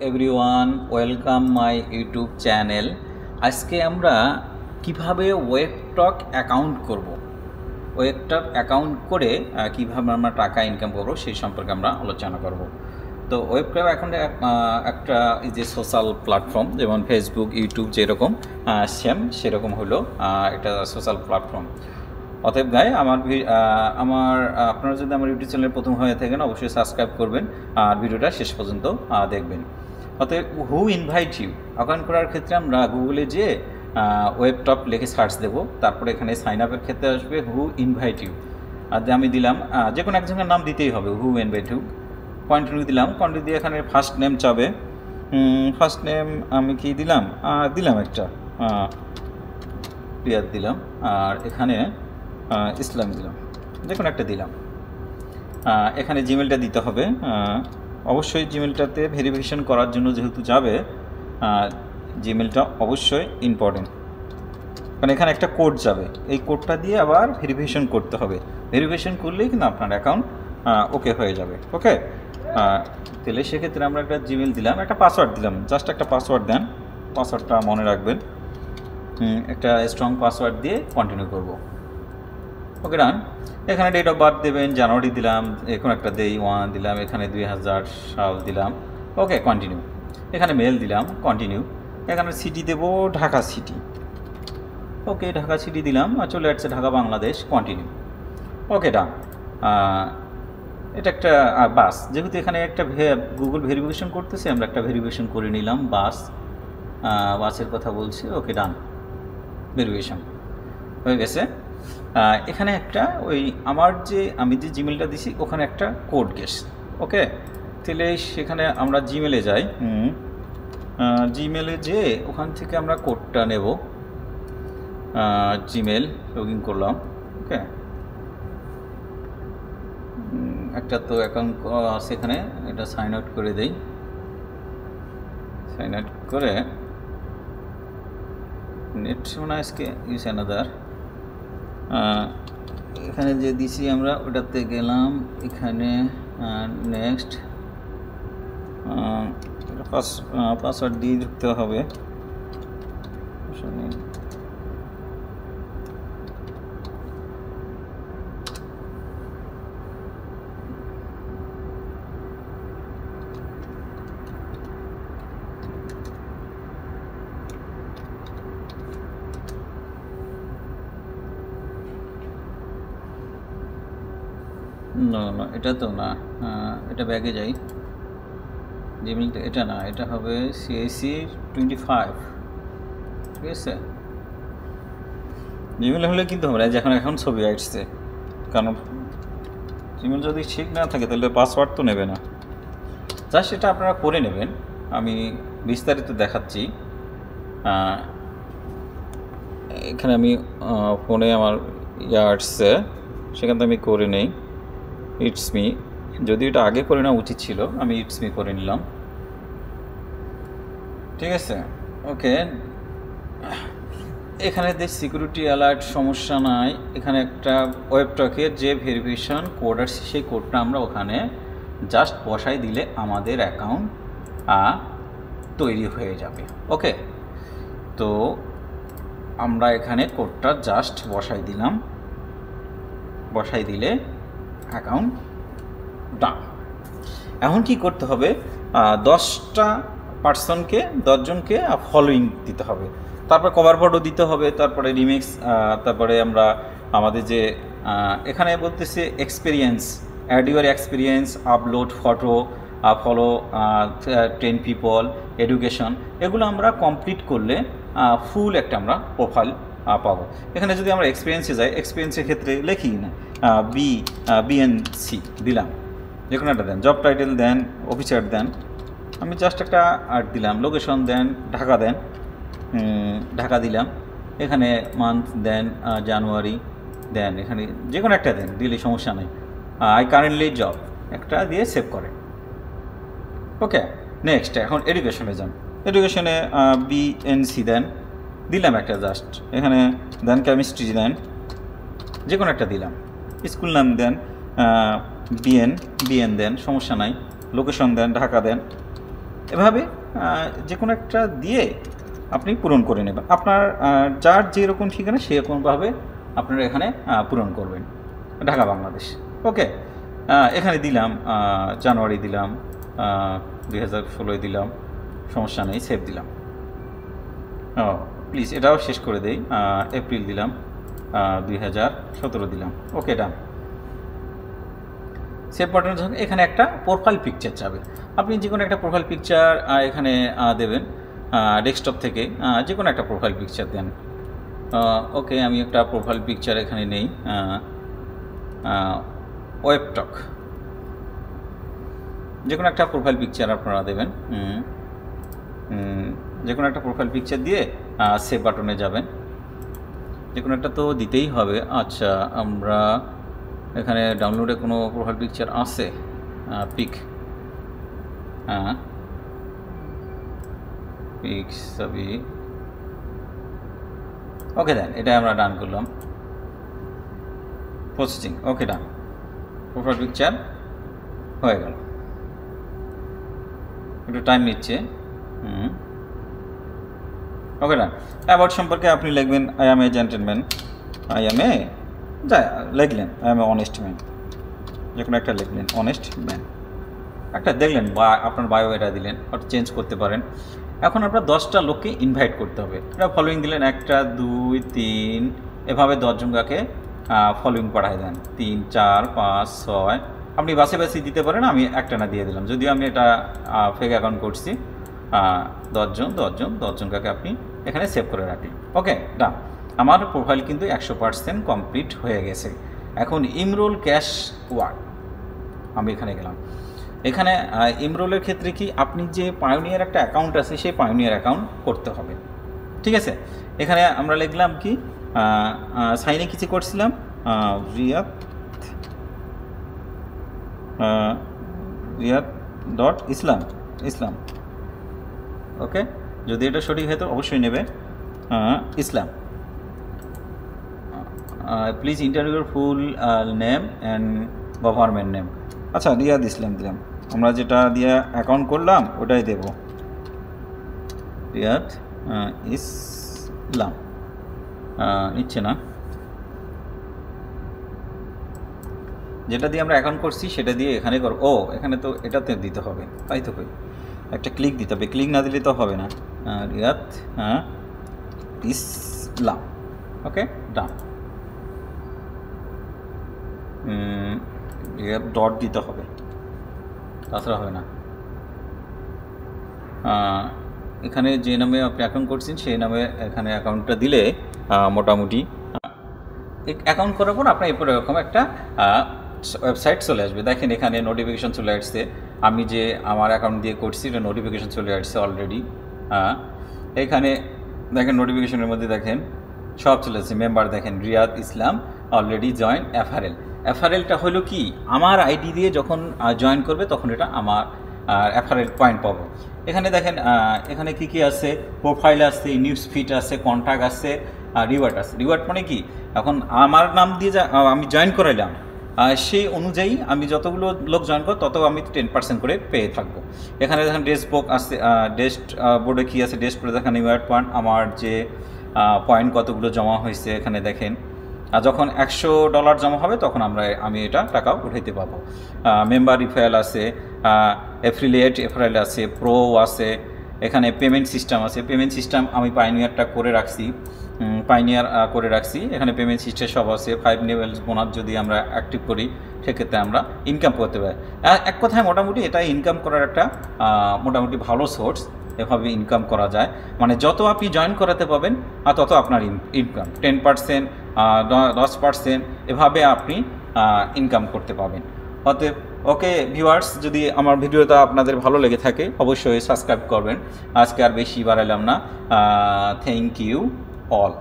Everyone welcome my YouTube channel. আজকে আমরা কিভাবে ওয়েবটক অ্যাকাউন্ট করব, ওয়েবটক অ্যাকাউন্ট করে কিভাবে আমরা টাকা ইনকাম করব সেই সম্পর্কে আমরা আলোচনা করব। তো ওয়েবটক এখন একটা যে সোশ্যাল প্ল্যাটফর্ম, যেমন ফেসবুক, ইউটিউব যেরকম সেরকম হলো এটা সোশ্যাল প্ল্যাটফর্ম। অতএব গায়ে আপনারা যদি আমার ইউটিউব চ্যানেলে প্রথম হয়ে থাকেন অবশ্যই সাবস্ক্রাইব করবেন আর ভিডিওটা শেষ পর্যন্ত দেখবেন। অতএব হু ইনভাইট ইউ অ্যাকাউন্ট করার ক্ষেত্রে আমরা গুগলে যে ওয়েবটক লিখে সার্চ দেবো, তারপরে এখানে সাইন আপের ক্ষেত্রে আসবে হু ইনভাইট ইউ। আর আমি দিলাম যে কোনো একজনের নাম দিতেই হবে, হু ইনভাইট ইউ। কন্টিনিউ দিলাম, কন্টিনিউ দিয়ে এখানে ফার্স্ট নেম চাবে। ফার্স্ট নেম আমি কি দিলাম একটা প্রিয়াদ দিলাম, আর এখানে ইসলাম দিলাম, যে কোনো একটা দিলাম। এখানে জিমেলটা দিতে হবে, অবশ্যই জিমেলটাতে ভেরিফিকেশন করার জন্য যেহেতু যাবে জিমেলটা অবশ্যই ইম্পর্টেন্ট, কারণ এখানে একটা কোড যাবে, এই কোডটা দিয়ে আবার ভেরিফিকেশন করতে হবে। ভেরিফিকেশন করলেই কিন্তু আপনার অ্যাকাউন্ট ওকে হয়ে যাবে। ওকে, তাহলে সেক্ষেত্রে আমরা একটা জিমেল দিলাম, একটা পাসওয়ার্ড দিলাম, জাস্ট একটা পাসওয়ার্ড দেন, পাসওয়ার্ডটা মনে রাখবেন, একটা স্ট্রং পাসওয়ার্ড দিয়ে কন্টিনিউ করব। ওকে ডান। এখানে ডেট অফ বার্থ দেবেন, জানুয়ারি দিলাম, এখন একটা দেই 1 দিলাম, এখানে 2000 সাল দিলাম। ওকে, কন্টিনিউ। এখানে মেল দিলাম, কন্টিনিউ। এখানে সিটি দেব ঢাকা সিটি। ওকে, ঢাকা সিটি দিলাম, চলে আসছে ঢাকা বাংলাদেশ, কন্টিনিউ। ওকে ডান। এটা একটা বাস, যেহেতু এখানে একটা গুগল ভেরিফিকেশন করতেছে, আমরা একটা ভেরিফিকেশন করে নিলাম, বাসের কথা বলছি। ওকে ডান, ভেরিফিকেশন হয়ে গেছে। এখানে একটা আমি যে জিমেলটা দিছি ওখানে একটা কোড গেছে। ওকে, তাহলে সেখানে আমরা জিমেলে যাই, জিমেলে যে ওখান থেকে আমরা কোডটা নেব। জিমেল লগ ইন করলাম। ওকে, একটা তো অ্যাকাউন্ট আছে এখানে, এটা সাইন আউট করে দেই। সাইন আউট করে নেট শোনা আজকে ইউজ অ্যানাদার, এখানে যে দিছি আমরা ওটাতে গেলাম, এখানে নেক্সট পাসওয়ার্ড দিয়ে ঢুকতে হবে। না, এটা তো না, এটা ব্যাগে যাই, জিমেলটা এটা না, এটা হবে CIC25। ঠিক আছে, জিমেল হলে কিন্তু আমরা এখন ছবি আসছে, কারণ জিমেল যদি ঠিক না থাকে তাহলে পাসওয়ার্ড তো নেবে না। জাস্ট এটা আপনারা করে নেবেন, আমি বিস্তারিত দেখাচ্ছি। এখানে আমি ফোনে আমার আসছে, সেখান থেকে আমি করে নেই ইটস মি, যদি এটা আগে করে নেওয়া উচিত ছিল, আমি ইটস মি করে নিলাম। ঠিক আছে, ওকে। এখানে যে সিকিউরিটি অ্যালার্ট সমস্যা নাই, এখানে একটা ওয়েবটকের যে ভেরিফিকেশন কোড আছে সেই কোডটা আমরা ওখানে জাস্ট বসাই দিলে আমাদের অ্যাকাউন্ট তৈরি হয়ে যাবে। ওকে, তো আমরা এখানে কোডটা জাস্ট বসাই দিলাম, বসাই দিলে অ্যাকাউন্ট ডান। এখন কি করতে হবে, 10টা পার্সনকে 10জনকে ফলোইং দিতে হবে, তারপর কভার ফটো দিতে হবে, তারপরে রিমিক্স, তারপরে আমরা আমাদের যে এখানে বলতেছে experience, add your experience, upload photo, follow 10 people, education, এগুলো আমরা কমপ্লিট করলে ফুল একটা আমরা প্রোফাইল পাবো। এখানে যদি আমরা এক্সপিরিয়েন্সে যাই, এক্সপিরিয়েন্সের ক্ষেত্রে লিখি না BNC দিলাম, যে কোনো একটা দেন, জব টাইটেল দেন, অফিসার দেন, আমি জাস্ট একটা আর্ট দিলাম, লোকেশন দেন, ঢাকা দেন, ঢাকা দিলাম, এখানে মান্থ দেন জানুয়ারি দেন, এখানে যে কোনো একটা দেন, দিলে সমস্যা নেই। আই কারেন্টলি জব একটা দিয়ে সেভ করে। ওকে, নেক্সট এখন এডুকেশনে যান, এডুকেশনে BNC দেন, দিলাম একটা জাস্ট, এখানে দেন কেমিস্ট্রি দেন, যে কোনো একটা দিলাম, স্কুল নাম দেন BN দেন, সমস্যা নাই, লোকেশন দেন, ঢাকা দেন, এভাবে যে কোনো একটা দিয়ে আপনি পূরণ করে নেবেন। আপনার যার যেরকম ঠিকানা সেরকমভাবে আপনারা এখানে পূরণ করবেন। ঢাকা বাংলাদেশ। ওকে, এখানে দিলাম জানুয়ারি দিলাম, 2016 দিলাম, সমস্যা নেই, সেভ দিলাম। প্লিজ এটাও শেষ করে দেই। এপ্রিল দিলাম, 2017 দিলাম। ওকে, ডান। সেভ বাটনে যখন এখানে একটা প্রোফাইল পিকচার যাবে, আপনি যে কোনো একটা প্রোফাইল পিকচার এখানে দেবেন। ডেস্কটপ থেকে যে কোনো একটা প্রোফাইল পিকচার দেন। ওকে, আমি একটা প্রোফাইল পিকচার এখানে নেই, ওয়েবটক। যে কোনো একটা প্রোফাইল পিকচার আপনারা দেবেন। যে কোনো একটা প্রোফাইল পিকচার দিয়ে সেভ বাটনে যাবেন। যে কোনো একটা তো দিতেই হবে। আচ্ছা, আমরা এখানে ডাউনলোডে কোনো প্রোফাইল পিকচার আছে? পিক, পিক ছবি। ওকে, দেন, এটা আমরা ডান করলাম। প্রসেসিং, ওকে, ডান। প্রোফাইল পিকচার হয়ে গেল। একটু টাইম নিচ্ছে। ওকে, ডান। অ্যাবাউট সম্পর্কে আপনি লিখবেন I am a gentleman, I am a, যা লিখলেন I am a honest man, যে কোনো একটা লিখলেন অনেস্ট ম্যান, একটা দেখলেন, বা আপনার বায়ো এটা দিলেন, ওটা চেঞ্জ করতে পারেন। এখন আপনার 10টা লোককে ইনভাইট করতে হবে। এটা ফলোয়িং দিলেন 1 2 3, এভাবে 10 জনকে ফলোয়িং পাঠাই দেন। 3 4 5 6, আপনি বাসে বাসে দিতে পারেন, আমি একটা না দিয়ে দিলাম, যদিও আমি এটা ফেক অ্যাকাউন্ট করছি। 10 জনকে আপনি এখানে সেভ করে রাখলেন। ওকে, ডান। আমার প্রোফাইল কিন্তু 100% কমপ্লিট হয়ে গেছে। এখন ইমরোল ক্যাশ ওয়ার্ড, আমি এখানে গেলাম। এখানে ইমরোলের ক্ষেত্রে কি আপনি যে পায়োনিয়ার একটা অ্যাকাউন্ট আছে সেই পায়োনিয়ার অ্যাকাউন্ট করতে হবে। ঠিক আছে, এখানে আমরা লিখলাম কি সাইনে কিছু করছিলাম রিয়াদ.ইসলাম। ওকে, যদি এটা সঠিক হয় তো অবশ্যই নেবে Islam. Please enter your full name and government name. আচ্ছা, রিয়াদ ইসলাম দিলাম। আমরা যেটা দিয়ে অ্যাকাউন্ট করলাম ওটাই দেব, রিয়াদ ইসলাম। নিচ্ছে না, যেটা দিয়ে আমরা অ্যাকাউন্ট করছি সেটা দিয়ে এখানে করব। ও, এখানে তো এটাতে দিতে হবে, তাই তো কই, একটা ক্লিক দিতে হবে, ক্লিক না দিলে তো হবে না। রিয়াদ ইসলাম। ওকে, ডান। ডট দিতে হবে, তাছাড়া হবে না। এখানে যে নামে আপনি অ্যাকাউন্ট করছেন সেই নামে এখানে অ্যাকাউন্টটা দিলে মোটামুটি অ্যাকাউন্ট করার পর আপনার এরপর এরকম একটা ওয়েবসাইট চলে আসবে। দেখেন এখানে নোটিফিকেশান চলে আসছে, আমি যে আমার অ্যাকাউন্ট দিয়ে করছি এটা নোটিফিকেশান চলে আসছে অলরেডি। এখানে দেখেন নোটিফিকেশনের মধ্যে দেখেন সব চলে আসছে। মেম্বার দেখেন রিয়াদ ইসলাম অলরেডি জয়েন অ্যাফারেল। অ্যাফারেলটা হলো কি, আমার আইডি দিয়ে যখন জয়েন করবে তখন এটা আমার অ্যাফারেল পয়েন্ট পাবো। এখানে দেখেন এখানে কি কি আছে, প্রোফাইল আছে, নিউজ ফিড আছে, কন্ট্যাক্ট আছে, রিওয়ার্ড আছে। রিওয়ার্ড মানে কি, এখন আমার নাম দিয়ে আমি জয়েন করাইলাম, সেই অনুযায়ী আমি যতগুলো লোক জয়েন করব তত আমি 10% করে পেয়ে থাকবো। এখানে দেখেন ডেস্ক বুক আছে, ডেস্ক বোর্ডে কী আছে, ডেস্ক বোর্ডে দেখেন রিওয়ার্ড পয়েন্ট, আমার যে পয়েন্ট কতগুলো জমা হয়েছে এখানে দেখেন। যখন $100 জমা হবে তখন আমি এটা টাকা উঠাইতে পাবো। মেম্বার রিফারেল আছে, অ্যাফিলিয়েট আছে, প্রো আছে, এখানে পেমেন্ট সিস্টেম আছে। পেমেন্ট সিস্টেম আমি পাইনিয়ারটা করে রাখছি, এখানে পেমেন্ট সিস্টেম সব আছে। 5 লেভেলস বোনাস যদি আমরা অ্যাক্টিভ করি সেক্ষেত্রে আমরা ইনকাম করতে পারি। এক কথায় মোটামুটি এটা ইনকাম করার একটা মোটামুটি ভালো সোর্স। এভাবে ইনকাম করা যায়, মানে যত আপনি জয়েন করাতে পাবেন আর তত আপনার ইনকাম 10%, 10%, এভাবে আপনি ইনকাম করতে পাবেন। অতএব ওকে ভিউয়ার্স, যদি আমার ভিডিওটা আপনাদের ভালো লেগে থাকে অবশ্যই সাবস্ক্রাইব করবেন। আজকে আর বেশি বাড়াইলাম না। Thank you all.